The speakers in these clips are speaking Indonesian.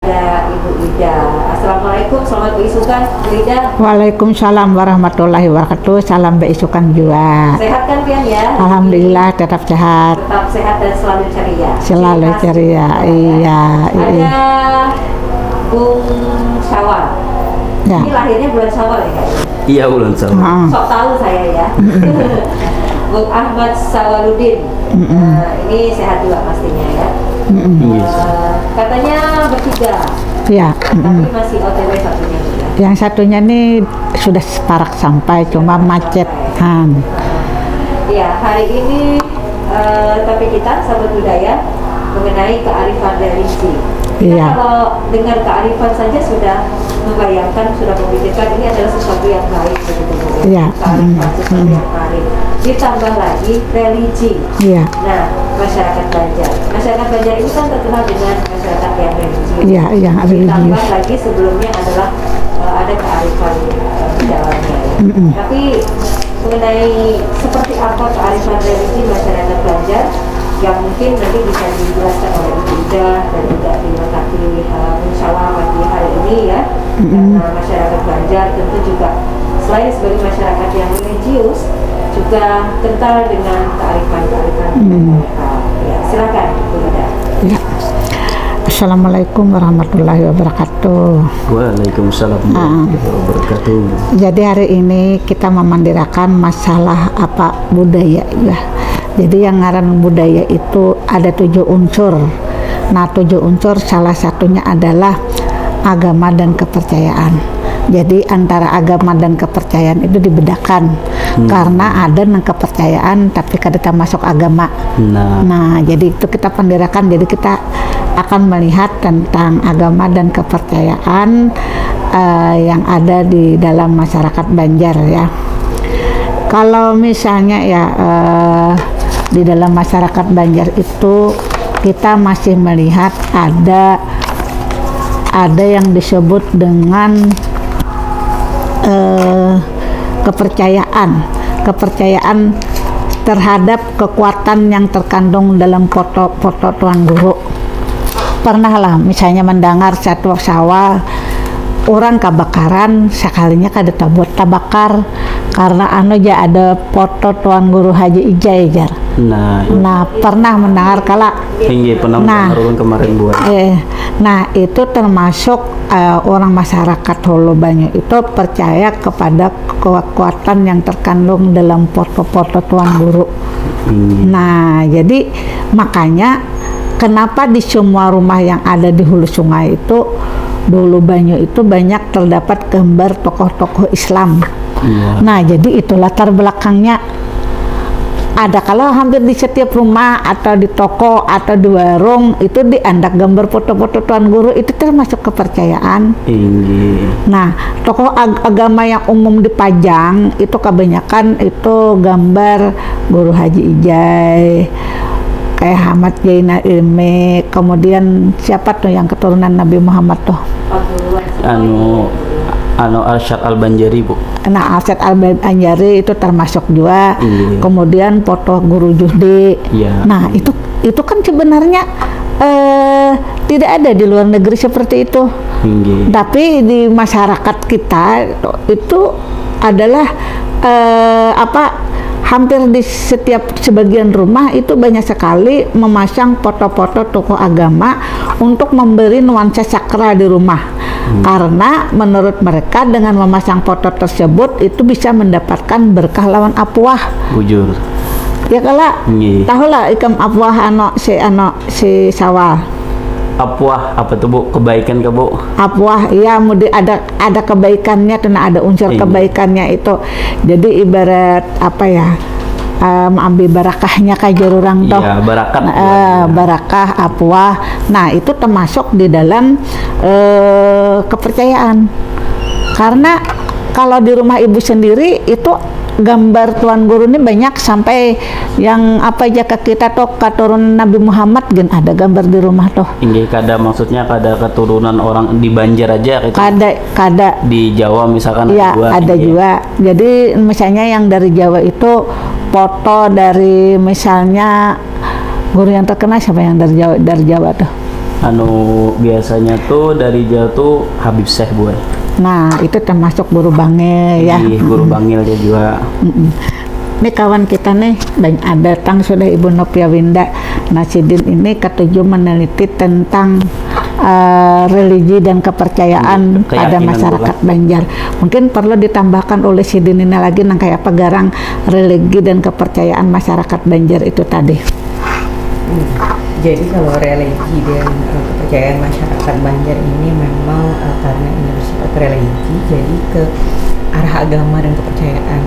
Ada Ibu Ida. Assalamualaikum, selamat beisukan Bu Ida. Waalaikumsalam warahmatullahi wabarakatuh. Salam beisukan juga. Sehat kan Pian ya? Alhamdulillah tetap sehat. Tetap sehat dan selalu ceria. Selalu ceria. Iya. Ada Bung Syawal. Ya. Ini lahirnya bulan Syawal ya Kak? Iya, bulan Syawal. Sok tahu saya ya. Bung Ahmad Sawaludin. Ini sehat juga pastinya ya. Yes. Katanya bertiga. Ya. Tapi masih OTW satunya juga. Yang satunya nih sudah separak sampai, cuma macet. Ya, hari ini topik kita sahabat budaya mengenai kearifan religi. Kita Iya. kalau dengar kearifan saja sudah membayangkan, sudah memikirkan ini adalah sesuatu yang baik begitu Bu. Iya. Kearifan sesuatu yang baik. Ditambah lagi religi. Iya. Nah, masyarakat Banjar. Masyarakat Banjar ini kan terkenal dengan masyarakat yang religius. Iya, yang Ditambah religius. lagi sebelumnya adalah ada kearifan di dalamnya ya. Tapi mengenai seperti apa kearifan religi masyarakat Banjar yang mungkin nanti bisa dijelaskan oleh Ibu Ida dan juga dilengkapi musyawarah pagi hari ini ya. Karena masyarakat Banjar tentu juga selain sebagai masyarakat yang religius juga kental dengan kearifan-kearifan mereka. Ya, silakan Bu Ida. Ya. Assalamualaikum warahmatullahi wabarakatuh. Waalaikumsalam warahmatullahi wabarakatuh. Jadi hari ini kita memandirakan masalah apa budaya ya. Jadi yang ngaran budaya itu ada 7 unsur. Nah 7 unsur salah satunya adalah agama dan kepercayaan. Jadi antara agama dan kepercayaan itu dibedakan karena ada yang kepercayaan tapi kada termasuk agama. Nah jadi itu kita pandirakan. Jadi kita akan melihat tentang agama dan kepercayaan yang ada di dalam masyarakat Banjar ya. Kalau misalnya ya di dalam masyarakat Banjar itu kita masih melihat ada yang disebut dengan kepercayaan terhadap kekuatan yang terkandung dalam foto Tuan Guru. Pernah lah misalnya mendengar satu sawah orang kebakaran sekalinya kada buat tabakar karena aja ada foto Tuan Guru Haji Ijai jar. Nah pernah mendengar kala Hingga pernah mendengar kemarin buat. Nah itu termasuk orang masyarakat Hulu Banyu itu percaya kepada kekuatan yang terkandung dalam foto-foto Tuan Guru. Nah jadi makanya kenapa di semua rumah yang ada di hulu sungai itu Hulu Banyu itu banyak terdapat gambar tokoh-tokoh Islam. Nah jadi itu latar belakangnya. Ada kalau hampir di setiap rumah atau di toko atau di warung itu diandak gambar foto-foto Tuan Guru, itu termasuk kepercayaan. Nah tokoh agama yang umum dipajang itu kebanyakan itu gambar Guru Haji Ijai, kayak Ahmad Jaina Ilmi, kemudian siapa tuh yang keturunan Nabi Muhammad tuh? Arsyad Al-Banjari Bu. Nah Arsyad Al-Banjari itu termasuk juga. Kemudian foto Guru Juhdi. Nah itu kan sebenarnya tidak ada di luar negeri seperti itu. Tapi di masyarakat kita itu adalah hampir di sebagian rumah itu banyak sekali memasang foto-foto tokoh agama untuk memberi nuansa sakral di rumah. Karena menurut mereka dengan memasang foto tersebut itu bisa mendapatkan berkah lawan apuah. Bujur. Ya kala tahulah ikam apuah si sawal. Apuah apa tuh Bu? Kebaikan ke Bu? Apuah ya ada kebaikannya karena ada unsur kebaikannya itu. Jadi ibarat apa ya? Ambil barakahnya kajar orang toh. Iya, barakat. Barakah apuah. Nah, itu termasuk di dalam kepercayaan. Karena kalau di rumah ibu sendiri itu gambar Tuan Guru ini banyak sampai yang apa aja ke kita toh keturunan Nabi Muhammad gen ada gambar di rumah toh. Ini maksudnya kada keturunan orang di Banjar aja gitu. Kada di Jawa misalkan ya, ada juga. Jadi misalnya yang dari Jawa itu foto dari misalnya guru yang terkenal siapa yang dari Jawa tuh? anu biasanya tuh dari jauh tuh Habib Syekh boy. Nah, itu termasuk guru bangil ya. Iya, guru bangil dia juga. Ini kawan kita nih datang sudah Ibu Nopia Winda. Nah, Sidin ini ketujuh meneliti tentang religi dan kepercayaan pada masyarakat Banjar. Mungkin perlu ditambahkan oleh Sidin ini lagi nang kayak apa garang religi dan kepercayaan masyarakat Banjar itu tadi. Jadi kalau religi dan kepercayaan masyarakat Banjar ini memang karena ini bersifat religi, jadi ke arah agama dan kepercayaan,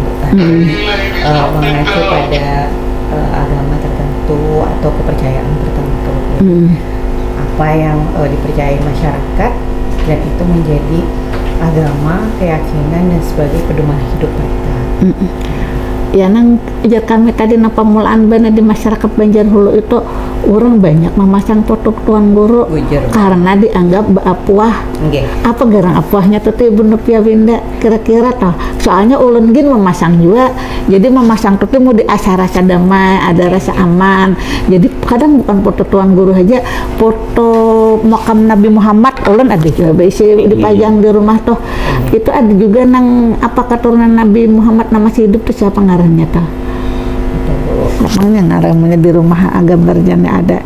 mengacu pada agama tertentu atau kepercayaan tertentu. Apa yang dipercayai masyarakat dan itu menjadi agama, keyakinan dan sebagai pedoman hidup mereka. Ya nang ujar kami tadi nang pemulaan benar di masyarakat Banjar Hulu itu orang banyak memasang foto Tuan Guru karena dianggap apuah. Apa garang apuahnya tuh Ibu Nopia Winda kira-kira toh? Soalnya ulun gin memasang juga, jadi memasang tuh mau di acara damai, ada rasa aman. Jadi kadang bukan foto Tuan Guru aja, foto makam Nabi Muhammad ulun ada juga isi dipajang di rumah tuh. Itu ada juga nang apa keturunan Nabi Muhammad nama si hidup tuh siapa ngarannya tuh? Namanya ngarannya di rumah gambarnya ada.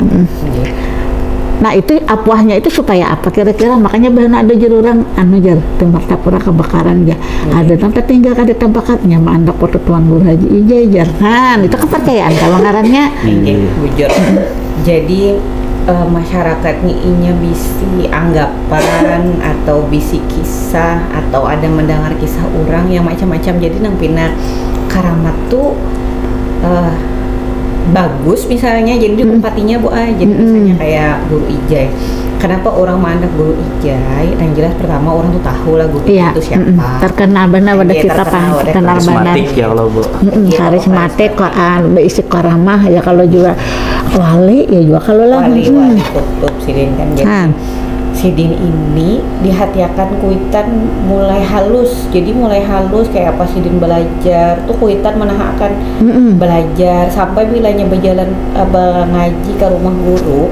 Nah itu apuahnya itu supaya apa kira-kira, makanya bahan ada jururang anu jar di Martapura kebakaran ya. Ada nanti tinggal kada tebakannya mah anda foto Tuan Guru Haji Ija jar. Nah itu kepercayaan kalau ngarannya. Bujur. Jadi masyarakatnya inya bisi anggapan atau bisi kisah atau ada mendengar kisah orang yang macam-macam. Jadi nang pina karamat tuh bagus misalnya, jadi dipempatinya Bu Ay. Jadi misalnya kayak Guru Ijai. Kenapa orang mandek Guru Ijai? Yang jelas pertama orang tuh tahu lah Guru itu siapa. Terkenal benar pada kita terkenal benar. Ya kalau Bu. Karismatik kok berisi karamah ya, kalau juga wali ya juga kalau lah. Wali kutub Sidin kan jadi. Sidin ini dihatiakan kuitan mulai halus, jadi mulai halus kayak apa Sidin belajar tuh kuitan menahakan belajar sampai bilanya berjalan ngaji ke rumah guru.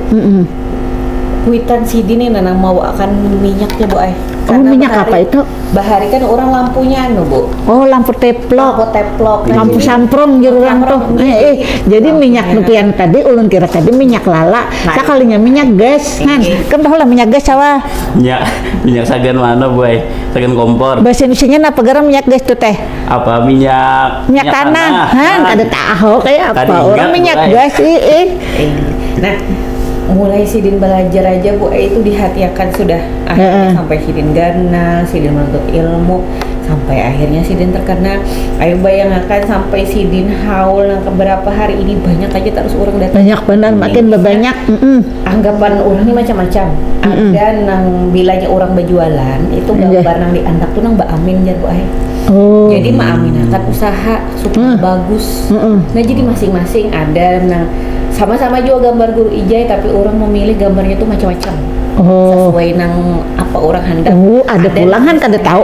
Kuitan Sidin ini nanang mau akan minyaknya Bu Ay. Minyak apa itu? Bahari kan orang lampunya anu Bu. Oh lampu teplok. Lampu samprong jurang tuh. Jadi minyak nukian tadi ulun kira tadi minyak lala. Sakalinya minyak gas kan. Kan tahu lah minyak gas sawah. Minyak sagan mana Bu Ay? Sagan kompor. Bahasa Indonesianya apa garam minyak gas tuh teh? Apa minyak tanah. Kada tahu kayak apa. Orang minyak gas Nah, mulai Sidin belajar aja Bu itu dihatiakan sudah akhirnya sampai Sidin ganal, Sidin menuntut ilmu sampai akhirnya Sidin terkenal. Ayo bayangkan sampai Sidin haul keberapa hari ini banyak aja terus orang datang. Banyak benar makin banyak. Anggapan orang ini macam-macam. Ada nang bilanya orang berjualan itu gambar nang diandak tuh nang Mbak Amin jar Bu Ay. Jadi Mbak Amin akan usaha supaya bagus. Nah jadi masing-masing ada nang sama-sama juga gambar Guru Ijai tapi orang memilih gambarnya tuh macam-macam. Sesuai nang apa orang hendak. Ada pulangan kada tahu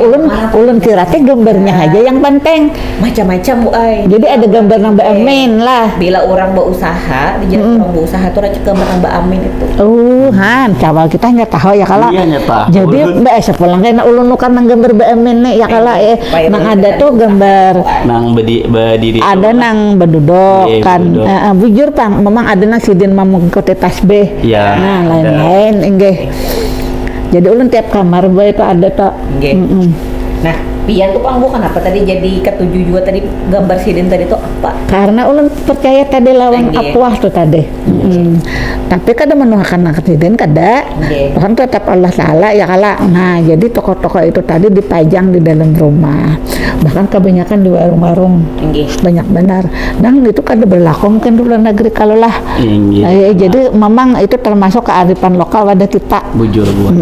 ulun kira teh gambarnya aja yang penting. Macam-macam Bu Ay. Jadi ada gambar nang Mbak Amin lah. Bila orang berusaha, di jalan orang berusaha tuh racik gambar nang Mbak Amin itu. Coba kita nggak tahu ya kalau. Jadi Mbak sepulang kena ulun nukan nang gambar Mbak Amin nih ya kalau nang ada tuh gambar nang berdiri. Ada nang berduduk kan. Bujur Pang, memang ada nang Sidin mengikuti tasbih. Nah lain-lain enggak. Jadi ulun tiap kamar bae itu ada tok. Nah, pian tuh Pang bukan apa tadi jadi ketujuh juga tadi gambar Sidin tadi tuh apa? Karena ulun percaya tadi lawang apuah tuh tadi. Tapi kada menuhakan nang Sidin kada. Kan tetap Allah Taala ya kala. Nah, jadi toko-toko itu tadi dipajang di dalam rumah. Bahkan kebanyakan di warung-warung. Banyak benar. Dan itu kada berlaku mungkin di luar negeri kalau lah. Jadi memang itu termasuk kearifan lokal pada kita. Bujur Bu.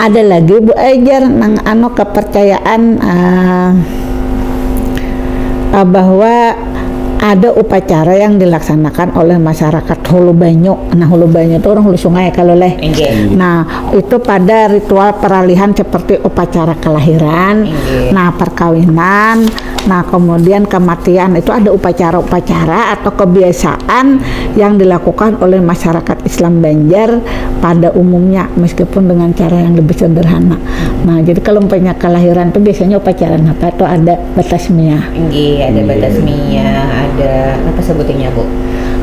Ada lagi Bu Ajar nang kepercayaan bahwa ada upacara yang dilaksanakan oleh masyarakat Hulu Banyu. Nah, Hulu Banyu itu orang hulu sungai kalau leh. Nah, itu pada ritual peralihan seperti upacara kelahiran, nah perkawinan, nah kemudian kematian, itu ada upacara-upacara atau kebiasaan yang dilakukan oleh masyarakat Islam Banjar pada umumnya, meskipun dengan cara yang lebih sederhana. Nah, jadi kalau umpamanya kelahiran itu biasanya upacara apa? Itu ada batasmiyah. Ada batasmiyah, ada apa sebutnya Bu?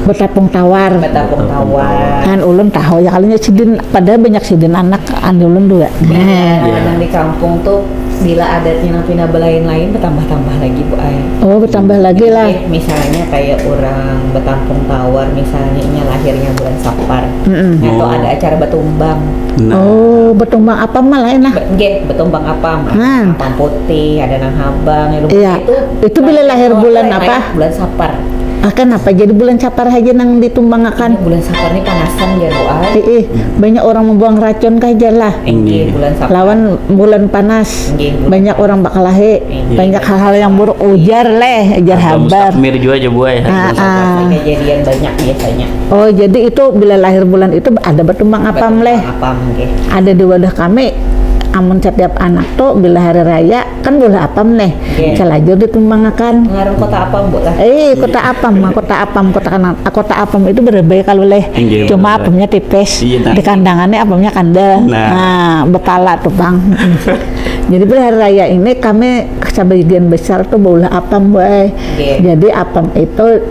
Betapung tawar. Betapung tawar. Kan ulun tahu ya kalinya sidin, padahal banyak sidin anak ulun dua. Dan di kampung tuh bila adatnya pindah lain-lain bertambah-tambah lagi Bu Ay. Oh, bertambah lagi lah. Misalnya kayak orang Betampung Tawar, misalnya ini lahirnya bulan Sapar. Nah, itu ada acara betumbang. Oh, betumbang apa malah enak? Betumbang apa? Apam putih, ada nang habang. Iya. Itu bila lahir bulan apa? Bulan Sapar. Kenapa jadi bulan Sapar aja nang ditumbangkan? Bulan Sapar ini panasan ya Bu Ay. Banyak orang membuang racun kaja lah. Bulan Sapar. Lawan bulan panas. Banyak orang bakal lahir. Banyak hal-hal yang buruk. Ujar habar. Mustakmir juga aja Bu Ay. Kejadian banyak biasanya. Oh, jadi itu bila lahir bulan itu ada betumbang apam leh. Ada di wadah kami. Amun setiap anak tuh bila hari raya kan boleh apam nih, selajur ditumbangkan. Ngaruh kota apam Bu lah. Kota apam itu berbeda kalau leh. Cuma apamnya tipis, di kandangannya apamnya kandel. Nah, bepala tuh bang. Jadi bila hari raya ini kami sebagian besar tuh boleh apam Bu. Jadi apam itu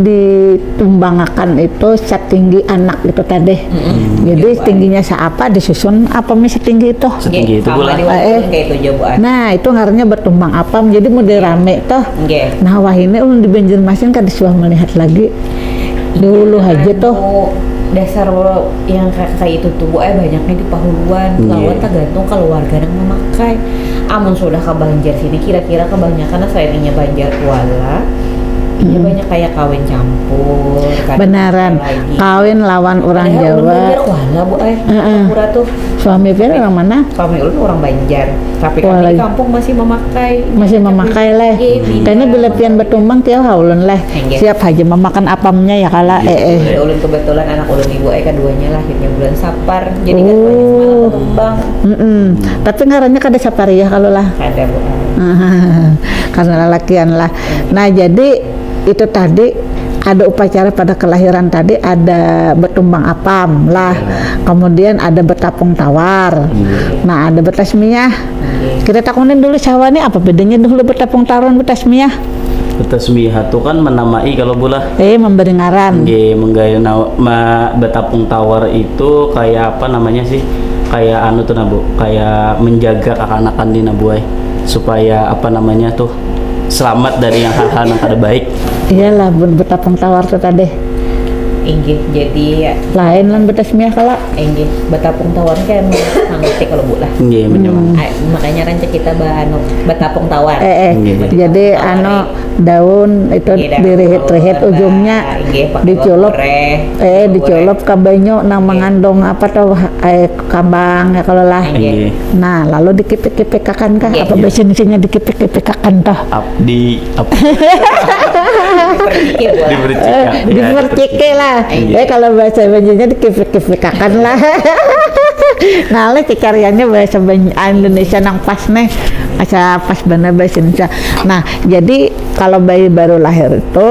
ditumbangkan itu setinggi anak itu tadi. Jadi tingginya seapa disusun apamnya setinggi itu. Itu pula. Nah, itu ngaruhnya bertumbang apam, jadi mau dirame toh. Nah, wah ini ulun di Banjarmasin kan disuah melihat lagi dulu aja tuh. Dasar yang kayak itu tuh Bu Ay banyaknya di Pahuluan. Lawan tergantung kalau warga yang memakai. Amun sudah ke Banjar sini kira-kira kebanyakan selainnya Banjar Kuala. Ini banyak kayak kawin campur. Beneran, kawin lawan orang Jawa. Banjar Kuala Bu Ay. Pura tuh. Suami Fir orang mana? Suami ulun orang Banjar. Tapi kami di kampung masih memakai leh. Karena bila pian betumbang tiap ulun leh. Siap aja memakan apamnya ya kala. Ulun kebetulan anak ulun ibu ay keduanya lahirnya bulan Sapar. Jadi kan banyak semangat betumbang. Tapi ngarannya kada Sapariah kalau lah. Ada Bu. Karena lelakian lah. Nah, jadi itu tadi ada upacara pada kelahiran tadi, ada betumbang apam lah, kemudian ada betapung tawar, nah ada betasmiyah. Kita takunin dulu sawahnya apa bedanya dulu betapung tawar dan betasmiyah? Betasmiyah itu kan menamai kalau bola. Memberi ngaran. Betapung tawar itu kayak apa namanya sih? Kayak anu tuh Bu, kayak menjaga kakak-anakan di nabuai supaya apa namanya tuh selamat dari yang hal-hal yang kada baik. Iyalah, betapung tawar tuh tadi. Jadi lain lan betasmiyah kala. Betapung tawar kan ngerti kalau Bu lah. Makanya rancak kita betapung tawar. Jadi daun itu dirihit-rihit ujungnya diculop diculop ke banyu nang mengandung apa tuh kambang ya kalau lah. Nah, lalu dikipik-kipikakan kah? Apa biasanya dikipik-kipikakan toh? Dipercike lah. Kalau bahasa Banjarnya dikipik-kipikakan lah. Nah, cariannya bahasa Indonesia nang pas nih. Pas bener bahasa Indonesia. Nah, jadi kalau bayi baru lahir itu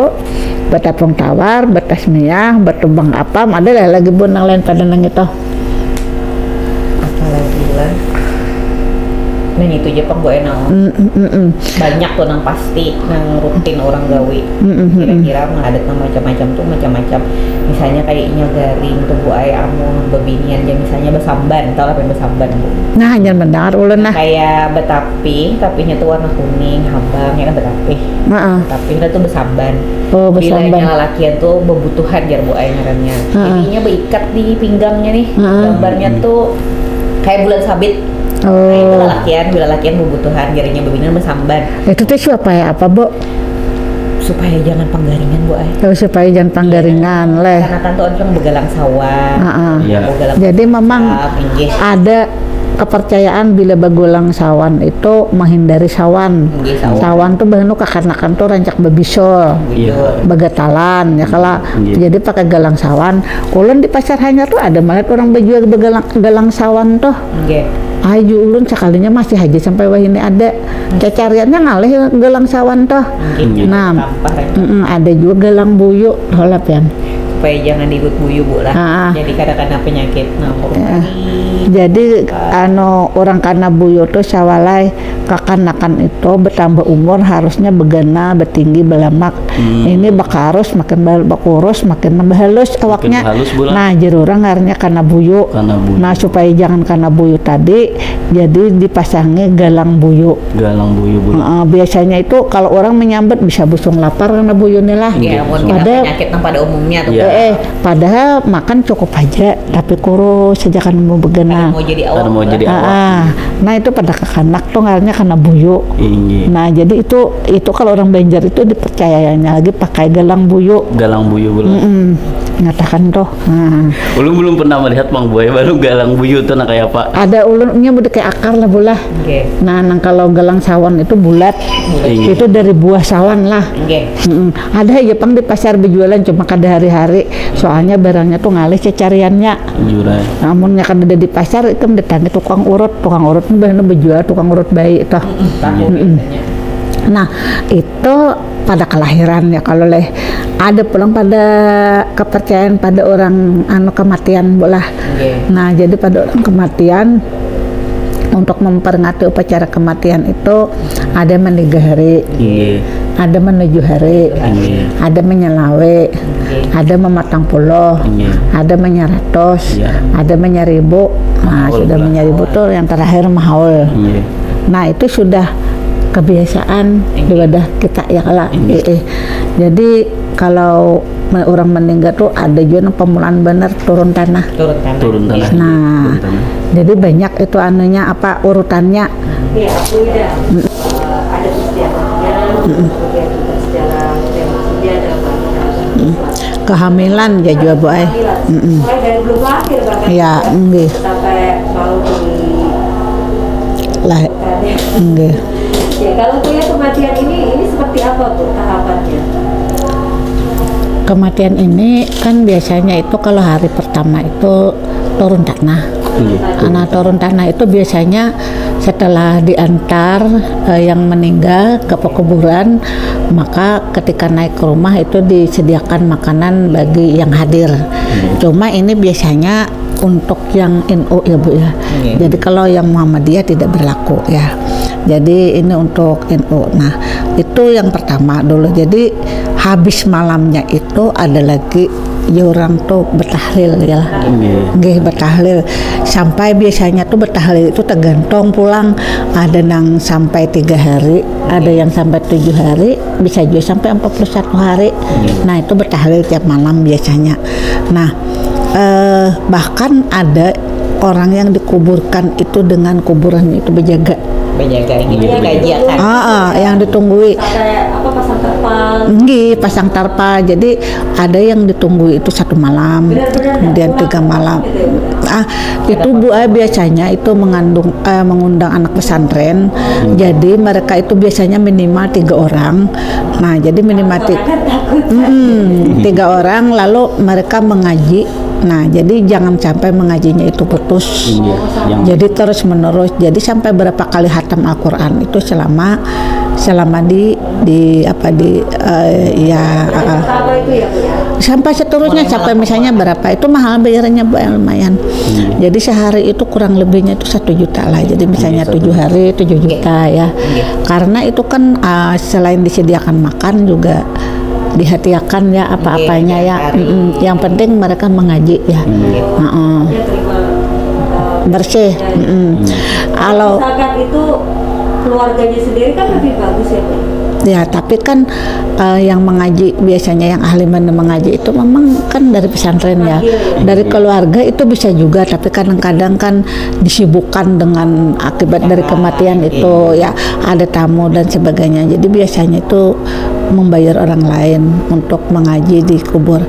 betapung tawar, betasmiyah, betumbang apam, ada lagi bunang lain pada nang itu. Apalagi lah. Nah, itu aja Pak Bu enang. Banyak tuh nang pasti nang rutin orang gawe. Kira-kira ngadat nang macam-macam tuh macam-macam. Misalnya kayak inya garing tuh Bu ay amun bebinian ya misalnya besamban, tahu apa besamban Bu? Nah, jangan mendengar ulun nah. Kayak betapi, tapinya tuh warna kuning, habang ya kan betapi. Tapi itu tuh besamban. Oh, besamban. Bilanya lelakian tuh bebutuhan jar Bu ay ngarannya. Ininya beikat di pinggangnya nih. Gambarnya tuh kayak bulan sabit. Nah, itu bila lelakian kebutuhan jarinya bebinian besamban. Itu tuh siapa ya apa Bu? Supaya jangan panggaringan Bu ay. Supaya jangan panggaringan leh. Karena kan tuh orang begalang sawah. Jadi memang ada kepercayaan bila bagulang sawan itu menghindari sawan. Nggih, sawan. Sawan tuh bahenu kakanakan tuh rancak babisol, Iya. bagatalan ya kalau Iya. jadi pakai galang sawan. Ulun di pasar hanya tuh ada malah orang berjual galang sawan tuh. Nggih. Aju ulun sekalinya masih haji sampai wah ini ada cacariannya ngalih galang sawan tuh. Nggih. Nah, Sampah ya. ada juga galang buyuk holap ya. Supaya jangan ribut buyu Bu lah. Ah. Jadi kadang-kadang penyakit Jadi orang karena buyu tuh sawalai kakanakan itu bertambah umur harusnya begana betinggi belamak. Ini bakarus makin bakurus makin nambah halus awaknya. halus, Bu, lah. Nah jerurang ngarannya karena buyu. Karena buyu. Nah supaya jangan karena buyu tadi jadi dipasangi galang buyu. Galang buyu Bu. Biasanya itu kalau orang menyambet bisa busung lapar karena buyu nih lah. Ya, mungkin Padahal- penyakit yang pada umumnya tuh. Iya. Padahal makan cukup aja tapi kurus sejak mau begana. Mau jadi Karena awak. mau jadi awak. Nah itu pada kekanak tuh ngarannya karena buyu. Iya. Nah jadi itu kalau orang Banjar itu dipercayanya lagi pakai galang buyu. Galang buyu Bu. Ngatakan tuh. Nah, Ulun belum pernah melihat Mang Buaya baru galang buyu tuh nah kayak apa. ada ulunnya udah kayak akar lah bolah. Nggih. Nah, kalau galang sawan itu bulat, Iya. itu dari buah sawan lah. Nggih. Ada ya pang di pasar berjualan cuma kada hari-hari, soalnya barangnya tuh ngalih cecariannya. Jurai. Namun yang kada ada di pasar itu mendatangi tukang urut itu bahannya berjual tukang urut bayi itu. Tahu biasanya. Nah itu pada kelahiran ya kalau ada pulang pada kepercayaan pada orang kematian bolah. Nggih. Nah jadi pada orang kematian untuk memperingati upacara kematian itu ada meniga hari, Iya. ada menuju hari, Iya. ada menyelawe, ada mematang pulau, Iya. ada menyeratos, Iya. ada menyeribu. Nah Mahaul sudah pula. menyeribu tuh yang terakhir mahaul. Iya. Nah itu sudah kebiasaan di wadah kita ya kalau jadi kalau orang meninggal tuh ada juga pemulaan benar turun tanah. Turun tanah. Turun tanah. Nah Turun tanah. jadi banyak itu anunya apa urutannya. Iya, aku udah ada sejarahnya, kemudian juga sejarah religinya dan lain-lain. Kehamilan ya juga Bu Ai. Mulai dari belum lahir bahkan Ya, nggih. sampai mau Lah, nggih. Ya, kalau kuliah kematian ini seperti apa tuh tahapannya? Kematian ini kan biasanya itu kalau hari pertama itu turun tanah. Iya. Nah turun tanah itu biasanya setelah diantar yang meninggal ke pekuburan, maka ketika naik ke rumah itu disediakan makanan bagi yang hadir. Cuma ini biasanya untuk yang NU ya Bu ya. Jadi kalau yang Muhammadiyah tidak berlaku ya. Jadi ini untuk NU. Nah itu yang pertama dulu. Jadi habis malamnya itu ada lagi orang tuh bertahlil ya lah. Nggih bertahlil sampai biasanya tuh bertahlil itu tergantung pulang, ada yang sampai 3 hari, ada yang sampai 7 hari, bisa juga sampai 41 hari. Nah itu bertahlil tiap malam biasanya. Nah bahkan ada orang yang dikuburkan itu dengan kuburannya itu berjaga. Menjaga ini dikajiakan. Yang ditunggui. Sampai apa pasang terpal? Nggih, pasang tarpa. Jadi ada yang ditunggu itu 1 malam, kemudian 3 malam. Itu Bu biasanya itu mengundang anak pesantren. Jadi mereka itu biasanya minimal 3 orang. Nah, jadi minimal 3 orang lalu mereka mengaji. Nah, jadi jangan sampai mengajinya itu putus. Iya. Jadi terus menerus. Jadi sampai berapa kali hatam Al-Qur'an itu selama di Apa itu ya Bu ya? sampai seterusnya sampai misalnya berapa itu mahal bayarannya Bu lumayan. Jadi sehari itu kurang lebihnya itu 1 juta lah. Jadi misalnya 7 hari 7 juta ya. Karena itu kan selain disediakan makan juga dihatiakan ya apa-apanya ya. Yang penting mereka mengaji ya. Dia terima Bersih. Kalau misalkan itu keluarganya sendiri kan lebih bagus ya Bu. ya tapi kan yang mengaji biasanya yang ahli mengaji itu memang kan dari pesantren ya, dari keluarga itu bisa juga, tapi kadang-kadang kan disibukkan dengan akibat dari kematian itu ya, ada tamu dan sebagainya, jadi biasanya itu membayar orang lain untuk mengaji di kubur.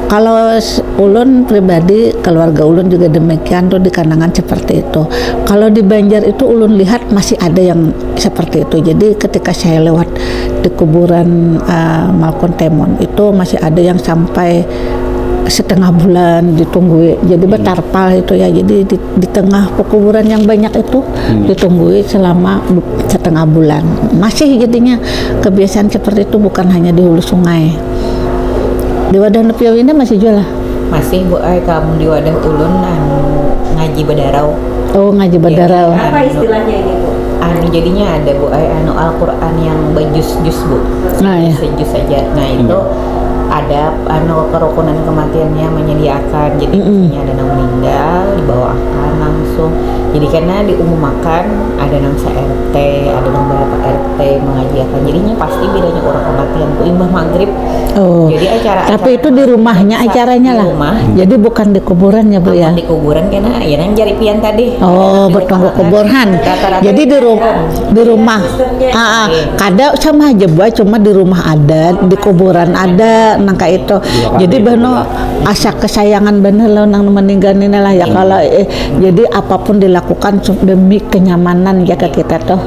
Kalau ulun pribadi, keluarga ulun juga demikian tuh di Kandangan seperti itu. Kalau di Banjar itu ulun lihat masih ada yang seperti itu. Jadi ketika saya lewat di kuburan Malkon Temon itu masih ada yang sampai setengah bulan ditunggu, jadi bertarpal itu ya, jadi di tengah pekuburan yang banyak itu ditunggu selama setengah bulan. Masih jadinya kebiasaan seperti itu, bukan hanya di hulu sungai. Di Wadah Nepiau ini masih jual lah? Masih Bu Ai, kamu di Wadah Ulun ngaji Badarau. Oh, ngaji Badarau. Apa istilahnya ini Bu? Jadinya ada Bu Ai Al-Qur'an yang berjus-jus Bu. Nah, ya. Sejus saja. Nah itu ada kerukunan kematiannya menyediakan, jadi misalnya ada yang meninggal dibawakan langsung, jadi karena diumumkan ada yang RT, ada yang beberapa RT mengajiakan, jadinya pasti bilanya orang kematian itu imbah maghrib. Oh, jadi tapi itu di rumahnya acaranya di lah, rumah. jadi bukan di kuburan ya Bu ya? Di kuburan karena ya yang jari pian tadi. Oh, Di bertunggu rumah. kuburan. Rata-rata Jadi di rumah. Kada sama aja Bu, cuma di rumah ada, di kuburan ada, nangka itu. Jadi bano asa kesayangan bener lo nang meninggal ini lah ya. Kalau jadi apapun dilakukan demi kenyamanan ya ke kita tuh.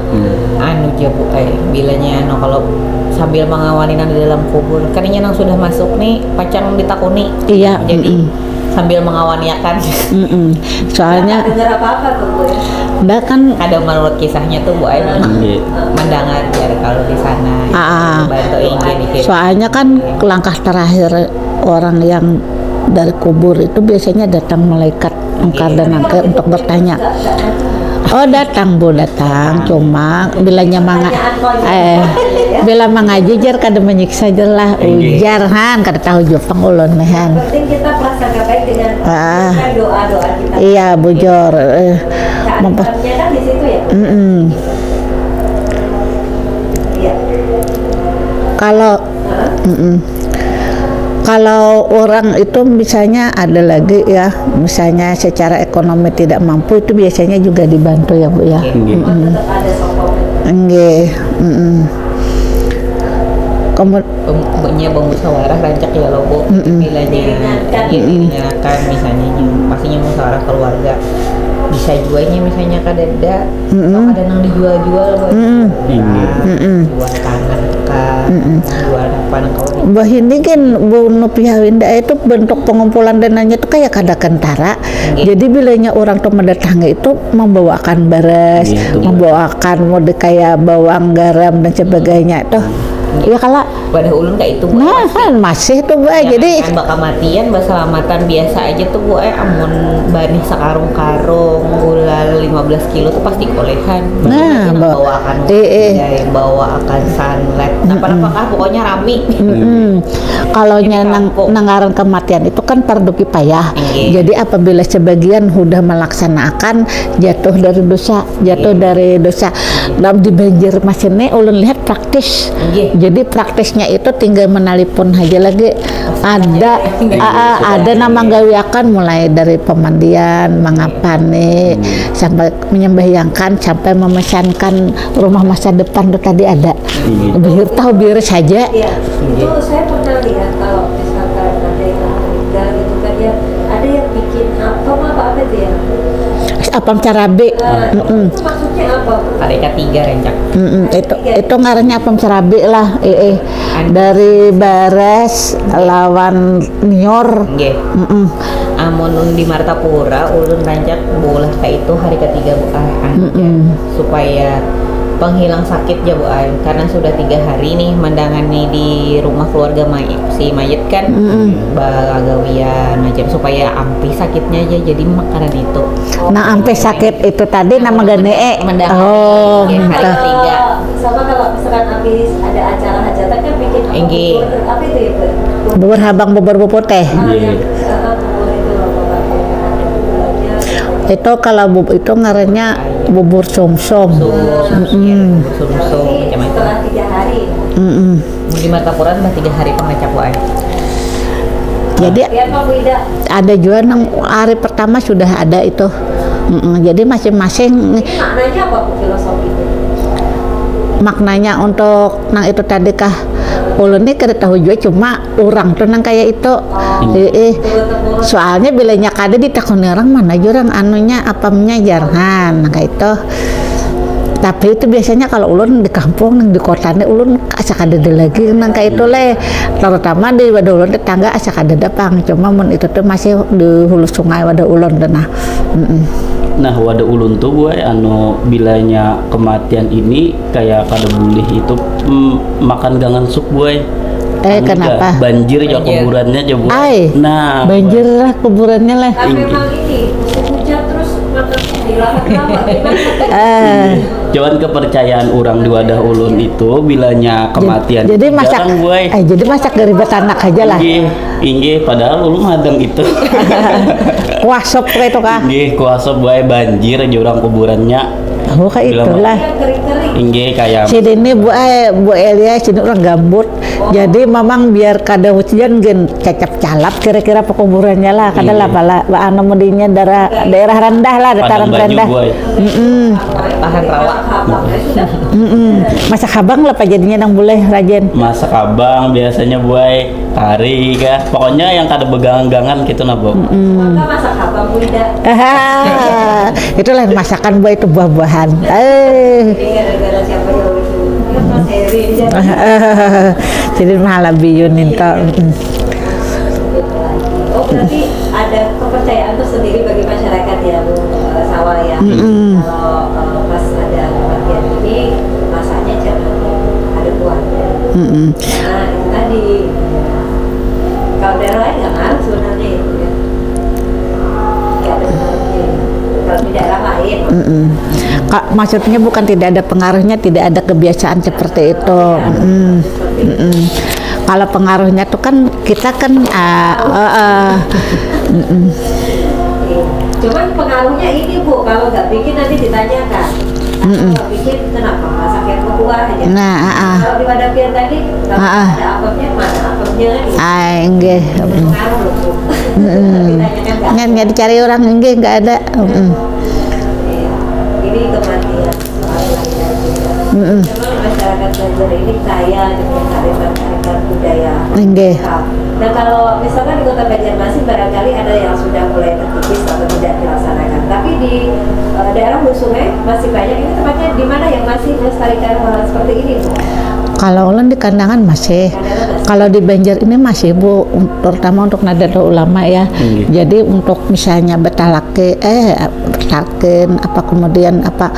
Anu aja Bu, bilanya kalau sambil mengawali di dalam kubur, karena nang sudah masuk nih pacang ditakuni. Iya. Jadi sambil mengawaniakan. Soalnya Dengar apa-apa tuh Bu ya? enggak kan Ada menurut kisahnya tuh Bu Ai mendengar biar kalau di sana bantu ingin dikit. soalnya kan langkah terakhir orang yang dari kubur itu biasanya datang malaikat angkar dan angker untuk bertanya. Oh datang Bu, datang, cuma bilanya bila mengaji jar kada menyiksa jelah ujar han kada tahu jopang ulun mehan. Penting kita prasangka baik dengan doa-doa kita. Iya bujur. Keadilannya kan di situ ya. Iya. Kalau orang itu misalnya ada lagi ya, misalnya secara ekonomi tidak mampu itu biasanya juga dibantu ya Bu ya. Tetap ada sokong. Nggih. Kemudian bermusyawarah rancak ya lo Bu, bilanya diingatkan misalnya pastinya musyawarah keluarga. Bisa jualnya misalnya kadada atau ada yang dijual-jual jual tanah jual apa nang kalau Bah ini kan Bu Nopiah Winda itu bentuk pengumpulan dananya itu kayak kada kentara. Jadi bilanya orang tuh mendatangi itu membawakan beras, membawakan mode kayak bawang, garam dan sebagainya tuh. Iya kala pada ulun kayak itu Bu. Nah kan masih tuh Bu. Jadi kan bakal matian keselamatan biasa aja tuh Bu, amun banih sakarung-karung gula 15 kilo tuh pasti kolehan. Nah, bawakan bawakan sanlet apa pokoknya rami. Kalau nanggaran kematian itu kan parduki payah. Jadi apabila sebagian sudah melaksanakan jatuh dari dosa. Dalam di Banjar Mas ini ulun lihat praktis. Jadi praktisnya itu tinggal menelpon aja lagi. Ada nama gawiakan mulai dari pemandian, mengapani, sampai menyembahyangkan, sampai memesankan rumah masa depan itu tadi ada. Biar saja. Iya, itu saya pernah lihat kalau misalkan ada yang meninggal gitu kan ya, ada yang bikin apa itu ya? Apam carabe. Maksudnya apa? Ada tiga rencak. Itu ngarannya apam carabe lah. Dari beres lawan nior. Amun di Martapura ulun rancak boleh kayak itu hari ketiga Bu supaya penghilang sakit ya Bu Ai, karena sudah 3 hari nih mendangani di rumah keluarga si mayit kan bagawian aja supaya ampi sakitnya aja, jadi makanan itu. Nah ampe sakit itu tadi nama gane hari ketiga. Sama kalau misalkan habis ada acara hajatan kan bikin apa itu ya Bu? bubur habang bubur teh. Itu kalau itu ngarannya bubur somsom. Setelah 3 hari. Di Martapura udah 3 hari pengecap wae. Jadi ada juga yang hari pertama sudah ada itu. Jadi masing-masing. Maknanya apa Bu filosofi itu? Maknanya untuk nang itu tadi kah ulun nih kada tahu juga cuma orang tuh nang kayak itu. Soalnya bilanya kada ditakoni orang mana aja orang anunya apamnya jarhan nang kayak itu. Tapi itu biasanya kalau ulun di kampung nang di kotanya ulun asa kada ada lagi nang kayak itu leh. Terutama di wadah ulun tetangga asa kada ada pang. Cuma mun itu tuh masih di hulu sungai wadah ulun nah. Nah, wadah ulun tuh gue bilanya kematian ini kayak kada boleh itu makan gangan sup gue. Kenapa? Banjir ya kuburannya aja bu. Nah, banjir lah kuburannya lah. Kan memang ini musim hujan terus makan di lahan rawa. Cuman kepercayaan orang di wadah ulun itu bilanya kematian. Jadi masak, jarang, gue. Jadi masak dari anak aja lah. Inggih, padahal ulun madang itu. Kuasop kayak itu kah? Inggih, kuasop gue banjir aja orang kuburannya. Oh kayak itulah. Inggih kayak. Sini ini Bu Elia sini orang gambut. Jadi memang biar kada hujan gen cecap calap kira-kira pekuburannya lah. Kada lah pala anu mudinya daerah rendah lah, dataran rendah. Lahan rawa. Masak abang lah pak jadinya nang boleh rajin. Masak abang biasanya buai kari kah. Pokoknya yang kada begangan-gangan gitu nah bu. Maka masak abang muda. Itulah masakan buah itu buah-buahan. Ini gara-gara siapa yang itu? Ya Mas Heri. Jadi malah biyun itu. Oh berarti ada kepercayaan tersendiri bagi masyarakat ya Bu Sawah ya. Kalau pas ada kematian ini masaknya jangan ada kuah. Nah itu tadi. Kalau daerah lain nggak ngaruh sebenarnya itu ya. Nggak ada pengaruhnya. Kalau di daerah lain. Maksudnya bukan tidak ada pengaruhnya, tidak ada kebiasaan seperti itu. Kalau pengaruhnya tuh kan kita kan cuman pengaruhnya ini Bu, kalau nggak bikin nanti ditanyakan. Kalau bikin kenapa masaknya kuah aja. Kalau di Wadapian tadi kalau ada apapnya mana apapnya kan. Enggak. Pengaruh loh Bu. Ditanyakan Nggak dicari orang enggak ada. Ini kematian soal lain. Memang masyarakat Banjar ini kaya dengan kearifan budaya. Nah kalau misalkan di Kota Banjarmasin barangkali ada yang sudah mulai terkikis atau tidak dilaksanakan, tapi di daerah hulu sungai masih banyak. Ini tempatnya di mana yang masih melestarikan hal seperti ini Bu? Kalau ulun di Kandangan masih. Kalau di Banjar ini masih Bu, terutama untuk Nadatul Ulama ya. Jadi untuk misalnya betalake betaken apa kemudian apa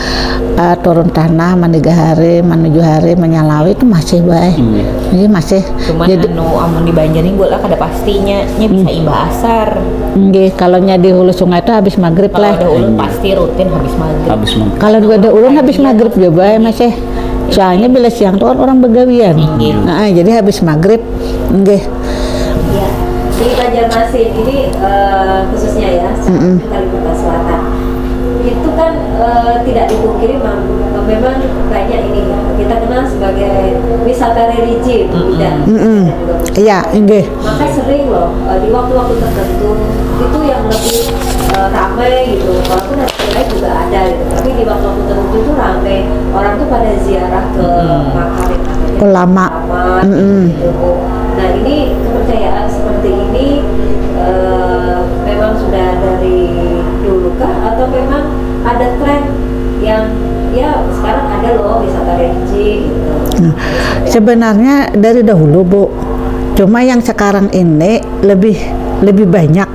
turun tanah mandi gahari, menuju hari menyalawi itu masih baik. Jadi masih. Cuman jadi amun di Banjar ini boleh kada pastinya bisa imbah asar. Nggih, kalau di hulu sungai itu habis maghrib lah. Kalau ada ulun pasti rutin habis maghrib. Kalau ada ulun habis maghrib juga masih. Soalnya bila siang tuh kan orang begawian. Nah, jadi habis maghrib, nggih. Ya, di Banjarmasin ini khususnya ya, Kalimantan Selatan. Itu kan tidak dipungkiri memang banyak ini kita kenal sebagai wisata religi, tidak? Iya, nggih. Maka sering loh di waktu-waktu tertentu itu yang lebih ramai gitu, walaupun hari lain juga ada gitu, tapi di waktu-waktu tertentu itu ramai orang tuh pada ziarah ke makam ulama. Gitu. Nah ini kepercayaan seperti ini memang sudah dari dulu kah atau memang ada tren yang ya sekarang ada loh wisata religi gitu? Sebenarnya dari dahulu Bu, cuma yang sekarang ini lebih banyak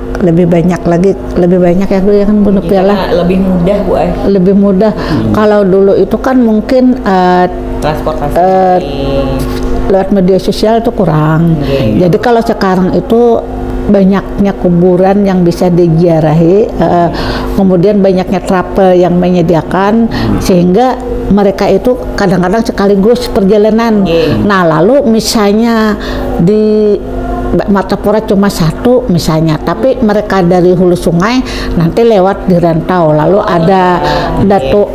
ya Bu ya kan Bu Nupiala. Lebih mudah Bu Lebih mudah. Kalau dulu itu kan mungkin transportasi lewat media sosial itu kurang. Jadi kalau sekarang itu banyaknya kuburan yang bisa diziarahi, kemudian banyaknya travel yang menyediakan, sehingga mereka itu kadang-kadang sekaligus perjalanan. Nah lalu misalnya di Martapura cuma satu misalnya, tapi mereka dari hulu sungai nanti lewat di rantau, lalu ada datu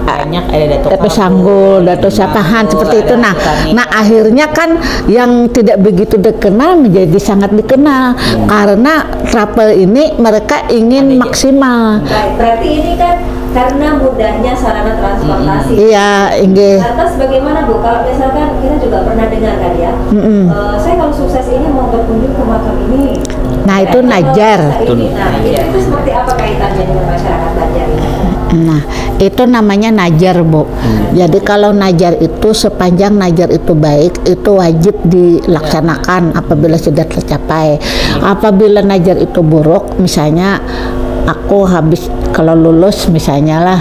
banyak ada Dato Sanggul, Dato Sapahan seperti itu. Nah akhirnya kan yang tidak begitu dikenal menjadi sangat dikenal karena travel ini mereka ingin maksimal. Berarti ini kan karena mudahnya sarana transportasi. Iya, inggih. Lantas bagaimana Bu? Kalau misalkan kita juga pernah dengar kan ya, saya kalau sukses ini mau berkunjung ke makam ini. Nah, itu najar. Nah, itu seperti apa kaitannya dengan masyarakat Banjar ini? Nah, itu namanya najar, Bu. Jadi kalau najar itu sepanjang najar itu baik, itu wajib dilaksanakan apabila sudah tercapai. Apabila najar itu buruk, misalnya aku habis kalau lulus misalnya lah,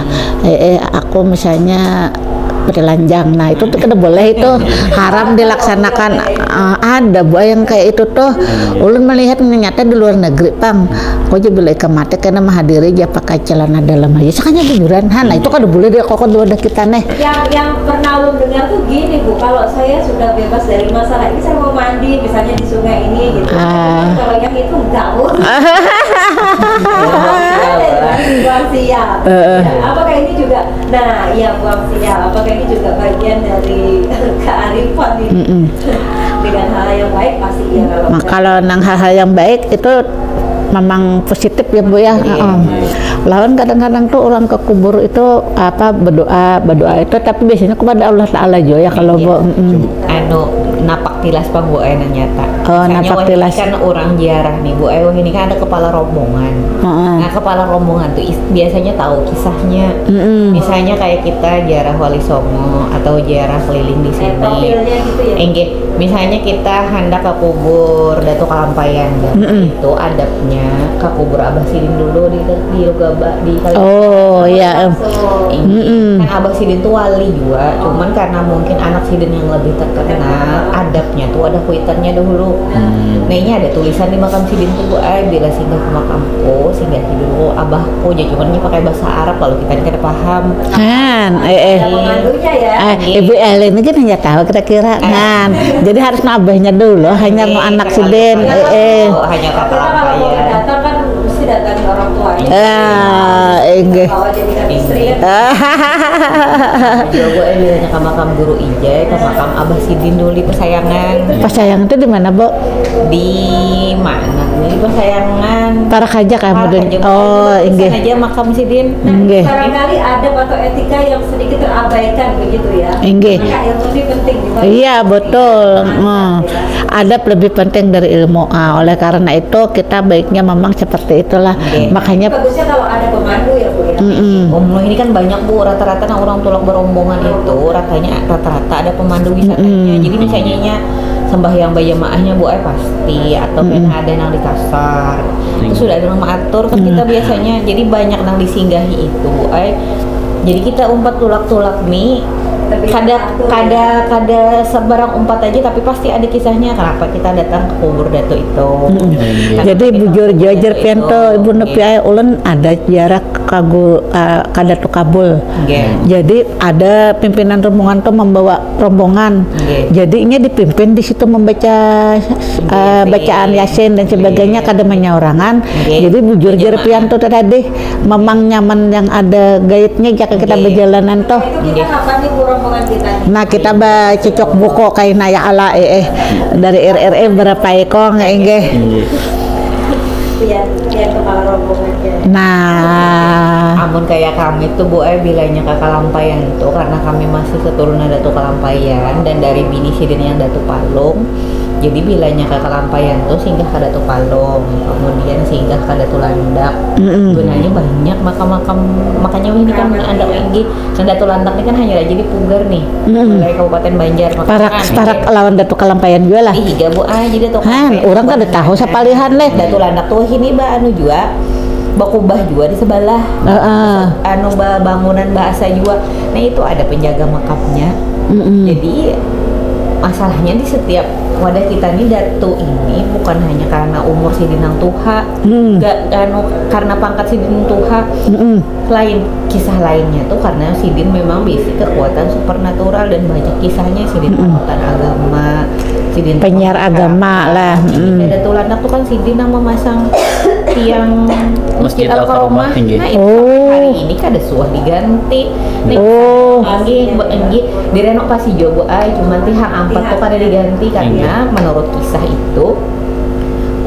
aku misalnya bertelanjang, nah itu tuh kada boleh, itu haram dilaksanakan. Ada Bu yang kayak itu tuh, ulun melihat ternyata di luar negeri pang, kok aja bila ikan mati karena menghadiri aja pakai celana dalam aja, sakanya bujuran, nah itu kada boleh dia kok ada kita nih. Yang pernah ulun dengar tuh gini Bu, kalau saya sudah bebas dari masalah ini, saya mau mandi misalnya di sungai ini gitu. Kalau yang itu enggak Bu. Buang siap. Apakah ini juga? Nah, ya buang siap. Apakah ini juga bagian dari kearifan ini? Dengan hal yang baik pasti ya kalau nang hal-hal yang baik itu memang positif ya Bu ya. Lawan kadang-kadang tuh orang ke kubur itu apa berdoa itu, tapi biasanya kepada Allah Taala juga ya kalau Bu. Napak tilas pang Bu nang nyata. Napak tilas. Kan orang ziarah nih Bu ini kan ada kepala rombongan. Nah kepala rombongan tuh biasanya tahu kisahnya. Misalnya kayak kita ziarah Wali Songo atau ziarah keliling di sini. Gitu ya? Misalnya kita hendak ke kubur Datuk Kalampayan, itu adabnya ke kubur Abah Sidin dulu di Lugaba di Oh iya. Kan Abah Sidin tuh wali juga, cuman karena mungkin anak Sidin yang lebih terkenal, adabnya tuh ada kuitannya dahulu. Nah ini ada tulisan di makam Sidin tuh bila singgah ke makamku, singgah dulu abahku, jadi cuman ini pakai bahasa Arab lalu kita kada paham. Pemandunya ya. Ibu Elin ini kan hanya tahu kira-kira kan. Jadi harus nabahnya dulu, hanya mau anak Sidin. Hanya kata Kalau mau datang kan mesti datangi orang tuanya. Bawa jadikan istri kan. Jogo hanya ke makam Guru Ijai, ke makam Abah Sidin dulu di Pesayangan. Pesayangan itu di mana, Bu? Di mana? Di Pesayangan. Tarak aja kamu dulu. Oh, inggih. Aja makam Sidin. Inggih. Barangkali ada atau etika yang sedikit terabaikan begitu ya. Inggih. Maka ilmu ini penting. Iya, betul. Adab lebih penting dari ilmu. Oleh karena itu kita baiknya memang seperti itulah. Makanya bagusnya kalau ada pemandu ya Bu ya. Ini kan banyak Bu, rata-rata orang tulak berombongan itu rata-rata ada pemandu wisatanya. Jadi misalnya sembahyang berjamaahnya Bu pasti, atau ada yang di kasar itu sudah ada yang mengatur kan kita biasanya. Jadi banyak yang disinggahi itu Bu jadi kita umpat tulak-tulak nih kada sebarang umpat aja, tapi pasti ada kisahnya kenapa kita datang ke kubur Datuk itu. Jadi bujur jajar pianto Ibu Nepi ulun ada jarak kada tu kabul. Jadi ada pimpinan rombongan tuh membawa rombongan. Jadinya dipimpin di situ membaca bacaan Yasin dan sebagainya, kada menyorangan. Jadi bujur jajar pianto tadi memang nyaman yang ada gaitnya jika kita berjalanan toh. Itu kita kapan nih Bu rombongan kita nih? Nah kita cocok buko kayak naya ala dari RRE berapa ekor enggak? Pian kepala rombongannya. Nah, amun kayak kami tuh Bu bilangnya ke Kalampayan itu karena kami masih keturunan Datuk Kalampayan dan dari bini Sidin yang Datuk Palung. Jadi bilanya ke Kalampayan tuh singgah ke Datuk Palung, kemudian singgah ke Datuk Landak. Sebenarnya banyak makam-makam, makanya ini kan ada lagi. Dan Datuk Landak ini kan hanya aja di Pugar nih, dari Kabupaten Banjar. parak lawan Datuk Kalampayan juga lah. Iya Bu jadi Datuk. Orang kan udah tahu sapalihan leh. Datuk Landak tuh ini anu juga bakubah juga di sebelah. Bangunan bahasa juga. Nah itu ada penjaga makamnya. Jadi masalahnya di setiap wadah kita nih Datuk ini bukan hanya karena umur Sidinang Tuha, karena pangkat Sidin Tuha, lain kisah lainnya tuh karena Sidin memang basic kekuatan supernatural dan banyak kisahnya Sidin kekuatan agama, Sidin penyiar agama lah. Datuk Landak tuh kan Sidin yang memasang tiang Masjid Al-Karomah. Nah itu hari ini kan ada suah diganti. Lagi direnovasi juga cuman tihang ampat tuh kada diganti karena menurut kisah itu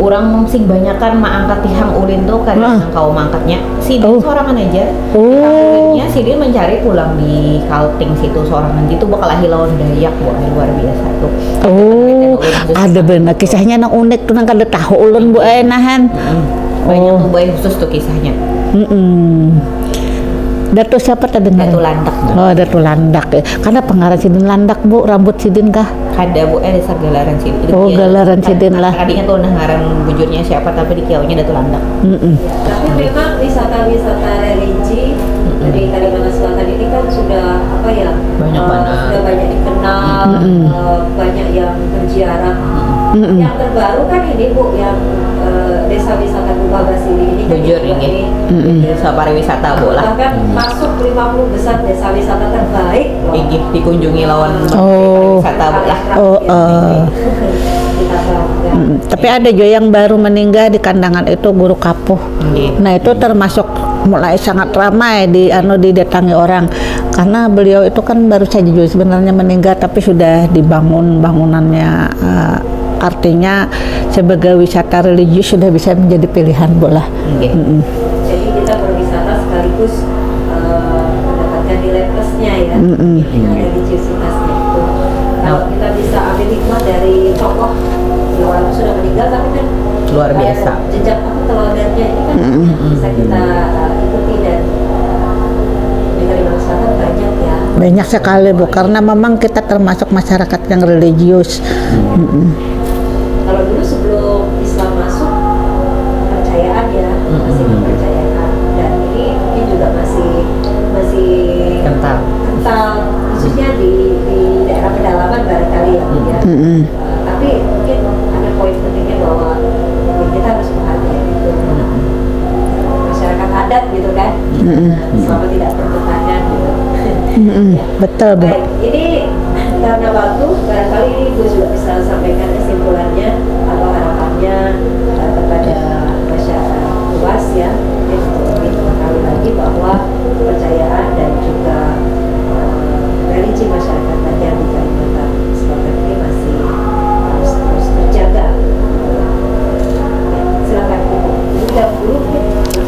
orang sing banyakan angkat tihang ulin tuh karena kau mangkatnya sidin sorangan aja. Ulunnya sidin mencari pulang di Kalting situ sorangan gitu bakal lawan Dayak luar biasa tuh. Ada benar kisahnya nang unik tuh nang kada tahu ulun Bu nahan. Banyak tuh bayi khusus tuh kisahnya. Datuk siapa tadi dengar? Datuk Landak. Oh, Datuk Landak ya. Karena pengarang Sidin Landak, Bu. Rambut Sidin kah? Ada Bu, dasar Galaran Sidin. Oh, Galaran Sidin lah. Tadinya tuh ngarang bujurnya siapa, tapi di kiaunya Datuk Landak. Tapi memang wisata-wisata religi dari Kalimantan Selatan ini kan sudah apa ya? Sudah banyak dikenal, banyak yang berziarah. Yang terbaru kan ini Bu, yang desa wisata Gubah Basili ini kan bujur ini. Desa pariwisata Bu lah. Bahkan masuk 50 besar desa wisata terbaik. Ini dikunjungi lawan wisata Bu lah. Tapi ada juga yang baru meninggal di kandangan itu Guru Kapuh. Nah itu termasuk mulai sangat ramai didatangi orang karena beliau itu kan baru saja juga sebenarnya meninggal tapi sudah dibangun bangunannya. Artinya sebagai wisata religius sudah bisa menjadi pilihan bola. Jadi kita berwisata sekaligus mendapatkan nilai plusnya ya, religiusitasnya itu. Kalau kita bisa ambil hikmah dari tokoh yang walaupun sudah meninggal tapi kan luar biasa. Jejak teladannya ini kan bisa kita ikuti dan di Kalimantan Selatan banyak ya. Banyak sekali Bu, karena memang kita termasuk masyarakat yang religius. Kalau dulu sebelum Islam masuk kepercayaan ya, masih kepercayaan dan ini juga masih kental khususnya di daerah pedalaman barangkali ya. Tapi mungkin ada poin pentingnya bahwa kita harus menghargai itu masyarakat adat gitu kan, selama tidak bertentangan gitu. Betul Bu. Baik, ini karena waktu barangkali ini gue juga bisa sampaikan kesimpulannya atau harapannya kepada masyarakat luas ya, lebih mengetahui lagi bahwa kepercayaan dan juga religi masyarakat Banjar di Kalimantan Selatan ini masih harus terus terjaga. Ya, silakan Ibu. Ini dahulu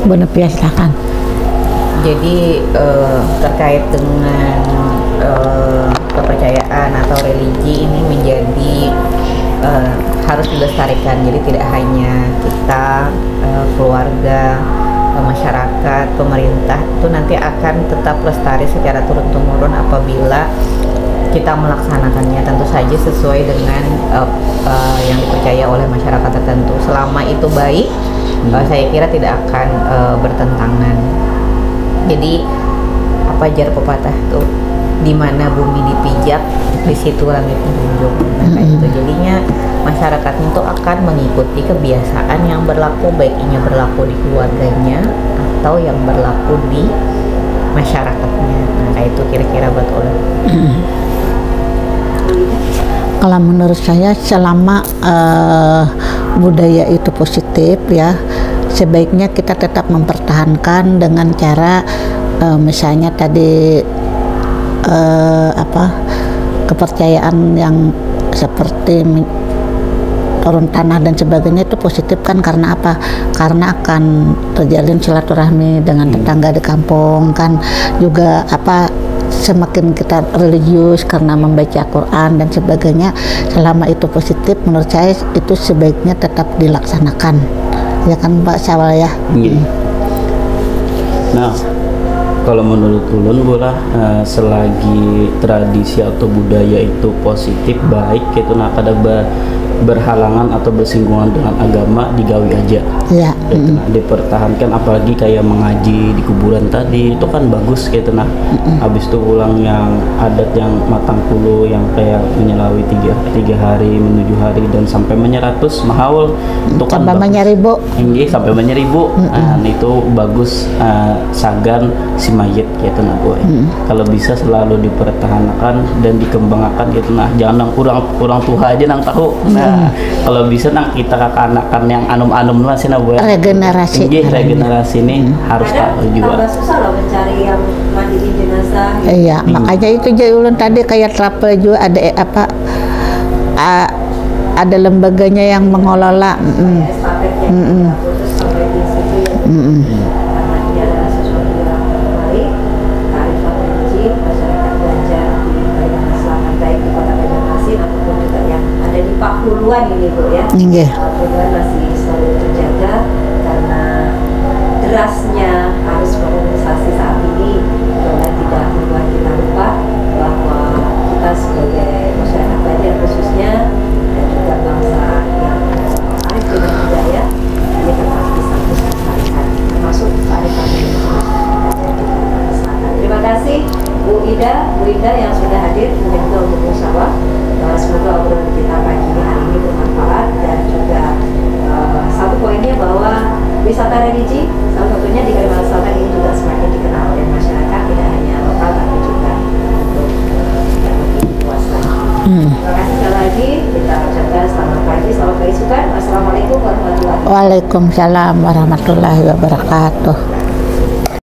Bu Nepia silakan. Jadi terkait dengan kepercayaan atau religi ini menjadi harus dilestarikan. Jadi tidak hanya kita, keluarga, masyarakat, pemerintah itu nanti akan tetap lestari secara turun-temurun apabila kita melaksanakannya tentu saja sesuai dengan yang dipercaya oleh masyarakat tertentu. Selama itu baik, saya kira tidak akan bertentangan. Jadi apa jar pepatah tuh, di mana bumi dipijak di situ langit menjunjung. Nah, itu jadinya masyarakatnya itu akan mengikuti kebiasaan yang berlaku, baik ini berlaku di keluarganya atau yang berlaku di masyarakatnya. Nah itu kira-kira betul. Kalau menurut saya selama budaya itu positif ya, sebaiknya kita tetap mempertahankan dengan cara misalnya tadi kepercayaan yang seperti turun tanah dan sebagainya itu positif kan, karena apa? Karena akan terjalin silaturahmi dengan tetangga di kampung kan, juga semakin kita religius karena membaca Quran dan sebagainya. Selama itu positif, menurut saya itu sebaiknya tetap dilaksanakan, ya kan Pak Syawal ya. Nah, kalau menurut ulun bola selagi tradisi atau budaya itu positif baik itu kada berhalangan atau bersinggungan dengan agama, digawi aja ya. Dipertahankan, apalagi kayak mengaji di kuburan tadi itu kan bagus gitu. Habis itu ulang yang adat yang matang puluh yang kayak menyelawi tiga hari menuju hari dan sampai menyeratus mahaul itu kan sampai menyeribu sampai menyeribu. Nah itu bagus, sagan si mayit gitu boy. Kalau bisa selalu dipertahankan dan dikembangkan gitu jangan kurang tua aja nang tahu. Kalau bisa kita kakak-anakan yang anum-anum lah sih boy. Regenerasi ini harus tahu juga. Tambah susah loh mencari yang mandiin jenazah gitu. Iya, makanya itu jadi ulun tadi kayak trapel juga ada ada lembaganya yang mengelola. estafet yang terus sampai di situ ya. Karena ini adalah sesuatu yang baik, kearifan religi masyarakat Banjar di Kalimantan Selatan, baik di Kota Banjarmasin ataupun juga yang ada di Pakuluan ini Bu ya. Nggih. Pakuluan masih selalu terjaga karena derasnya arus urbanisasi saat ini. Karena tidak membuat kita lupa bahwa kita sebagai masyarakat Banjar khususnya dan juga bangsa yang arif dengan budaya ini tetap bisa melestarikan termasuk kearifan Selatan. Terima kasih Bu Ida yang sudah hadir menjadi untuk musyawarah. Semoga obrolan kita pagi ini hari ini bermanfaat dan juga satu poinnya bahwa wisata religi salah satunya di Kalimantan Selatan ini juga semakin dikenal oleh masyarakat, tidak hanya lokal tapi juga untuk yang lebih luas lagi. Terima kasih sekali lagi, kita ucapkan selamat pagi, selamat berisukan. Assalamualaikum warahmatullahi wabarakatuh. Waalaikumsalam warahmatullahi wabarakatuh.